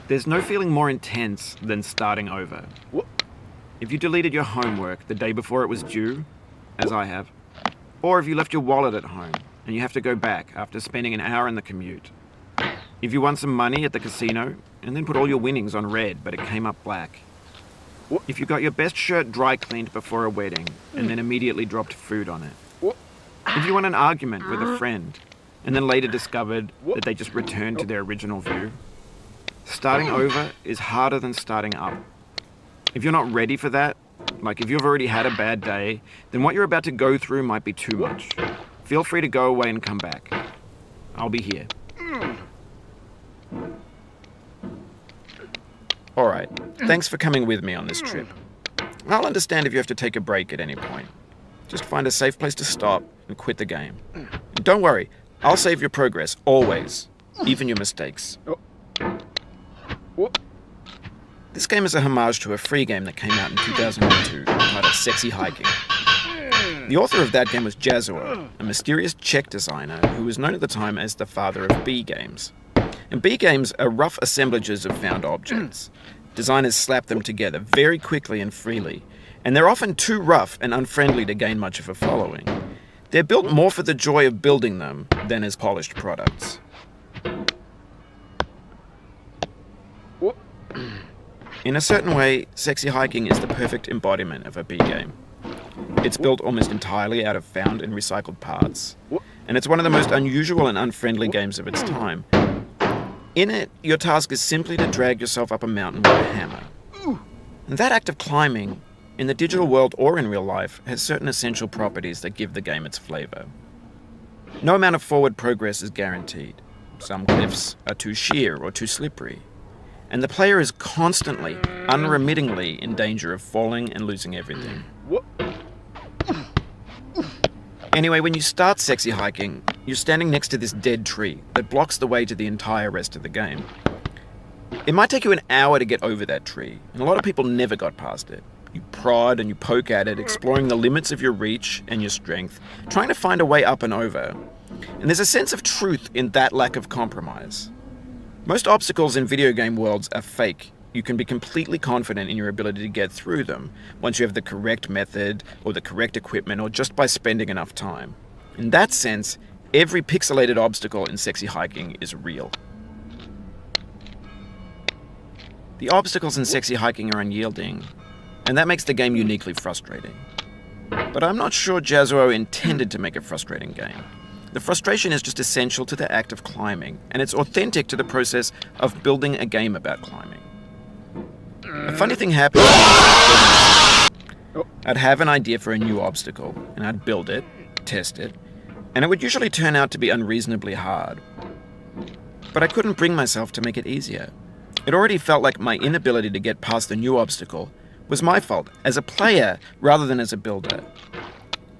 There's no feeling more intense than starting over. If you deleted your homework the day before it was due, as I have, or if you left your wallet at home and you have to go back after spending an hour in the commute. If you won some money at the casino and then put all your winnings on red but it came up black. If you got your best shirt dry cleaned before a wedding and then immediately dropped food on it. If you won an argument with a friend and then later discovered that they just returned to their original view. Starting over is harder than starting up. If you're not ready for that, like if you've already had a bad day, then what you're about to go through might be too much. Feel free to go away and come back. I'll be here. Alright, thanks for coming with me on this trip. I'll understand if you have to take a break at any point. Just find a safe place to stop and quit the game. And don't worry, I'll save your progress, always. Even your mistakes. This game is a homage to a free game that came out in 2002 titled Sexy Hiking. The author of that game was Jazuo, a mysterious Czech designer who was known at the time as the father of B games. And B games are rough assemblages of found objects. Designers slap them together very quickly and freely, and they're often too rough and unfriendly to gain much of a following. They're built more for the joy of building them than as polished products. In a certain way, Sexy Hiking is the perfect embodiment of a B game. It's built almost entirely out of found and recycled parts, and it's one of the most unusual and unfriendly games of its time. In it, your task is simply to drag yourself up a mountain with a hammer. And that act of climbing, in the digital world or in real life, has certain essential properties that give the game its flavor. No amount of forward progress is guaranteed. Some cliffs are too sheer or too slippery. And the player is constantly, unremittingly in danger of falling and losing everything. Anyway, when you start Sexy Hiking, you're standing next to this dead tree that blocks the way to the entire rest of the game. It might take you an hour to get over that tree, and a lot of people never got past it. You prod and you poke at it, exploring the limits of your reach and your strength, trying to find a way up and over. And there's a sense of truth in that lack of compromise. Most obstacles in video game worlds are fake. You can be completely confident in your ability to get through them once you have the correct method or the correct equipment or just by spending enough time. In that sense, every pixelated obstacle in Sexy Hiking is real. The obstacles in Sexy Hiking are unyielding, and that makes the game uniquely frustrating. But I'm not sure Jazuo intended to make a frustrating game. The frustration is just essential to the act of climbing, and it's authentic to the process of building a game about climbing. A funny thing happened. I'd have an idea for a new obstacle, and I'd build it, test it, and it would usually turn out to be unreasonably hard. But I couldn't bring myself to make it easier. It already felt like my inability to get past the new obstacle was my fault as a player rather than as a builder.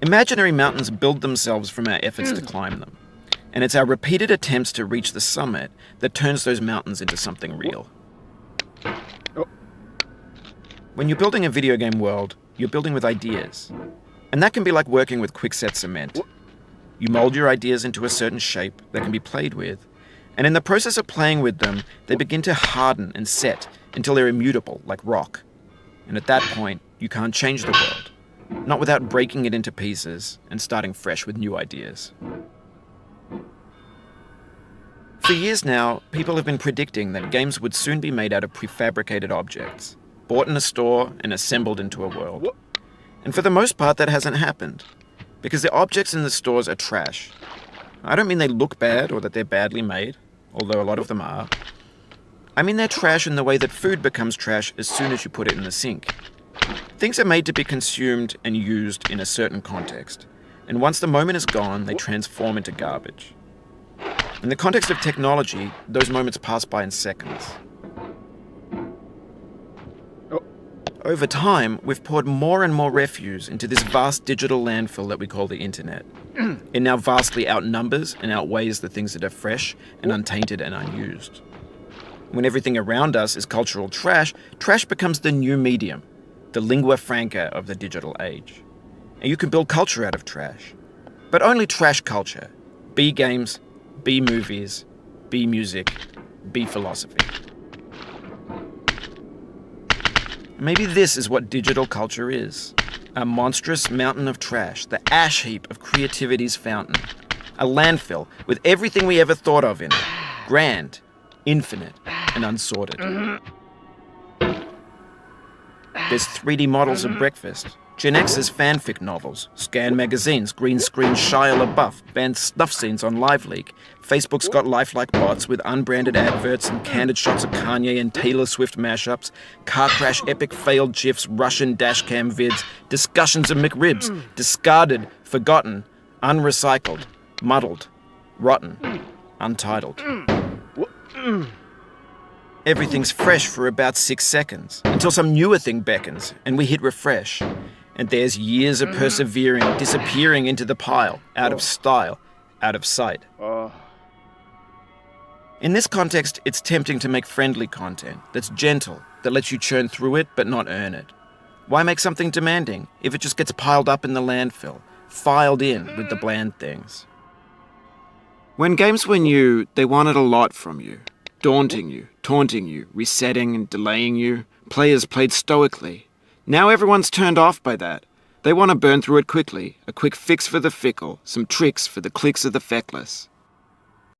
Imaginary mountains build themselves from our efforts to climb them, and it's our repeated attempts to reach the summit that turns those mountains into something real. When you're building a video game world, you're building with ideas, and that can be like working with quickset cement. You mold your ideas into a certain shape that can be played with, and in the process of playing with them, they begin to harden and set until they're immutable, like rock. And at that point, you can't change the world. Not without breaking it into pieces and starting fresh with new ideas. For years now, people have been predicting that games would soon be made out of prefabricated objects, bought in a store and assembled into a world. And for the most part, that hasn't happened, because the objects in the stores are trash. I don't mean they look bad or that they're badly made, although a lot of them are. I mean they're trash in the way that food becomes trash as soon as you put it in the sink. Things are made to be consumed and used in a certain context, and once the moment is gone, they transform into garbage. In the context of technology, those moments pass by in seconds. Over time, we've poured more and more refuse into this vast digital landfill that we call the internet. It now vastly outnumbers and outweighs the things that are fresh and untainted and unused. When everything around us is cultural trash, trash becomes the new medium, the lingua franca of the digital age. And you can build culture out of trash. But only trash culture. B games, B movies, B music, B philosophy. Maybe this is what digital culture is. A monstrous mountain of trash, the ash heap of creativity's fountain. A landfill with everything we ever thought of in it. Grand, infinite, and unsorted. There's 3D models of breakfast, Gen X's fanfic novels, Scan magazines, green screen Shia LaBeouf, banned snuff scenes on LiveLeak. Facebook's got lifelike bots with unbranded adverts and candid shots of Kanye and Taylor Swift mashups, car crash epic failed GIFs, Russian dashcam vids, discussions of McRibs, discarded, forgotten, unrecycled, muddled, rotten, untitled. Everything's fresh for about 6 seconds, until some newer thing beckons, and we hit refresh. And there's years of persevering, disappearing into the pile, out of style, out of sight. In this context, it's tempting to make friendly content that's gentle, that lets you churn through it but not earn it. Why make something demanding if it just gets piled up in the landfill, filed in with the bland things? When games were new, they wanted a lot from you. Daunting you, taunting you, resetting and delaying you. Players played stoically. Now everyone's turned off by that. They want to burn through it quickly, a quick fix for the fickle, some tricks for the clicks of the feckless.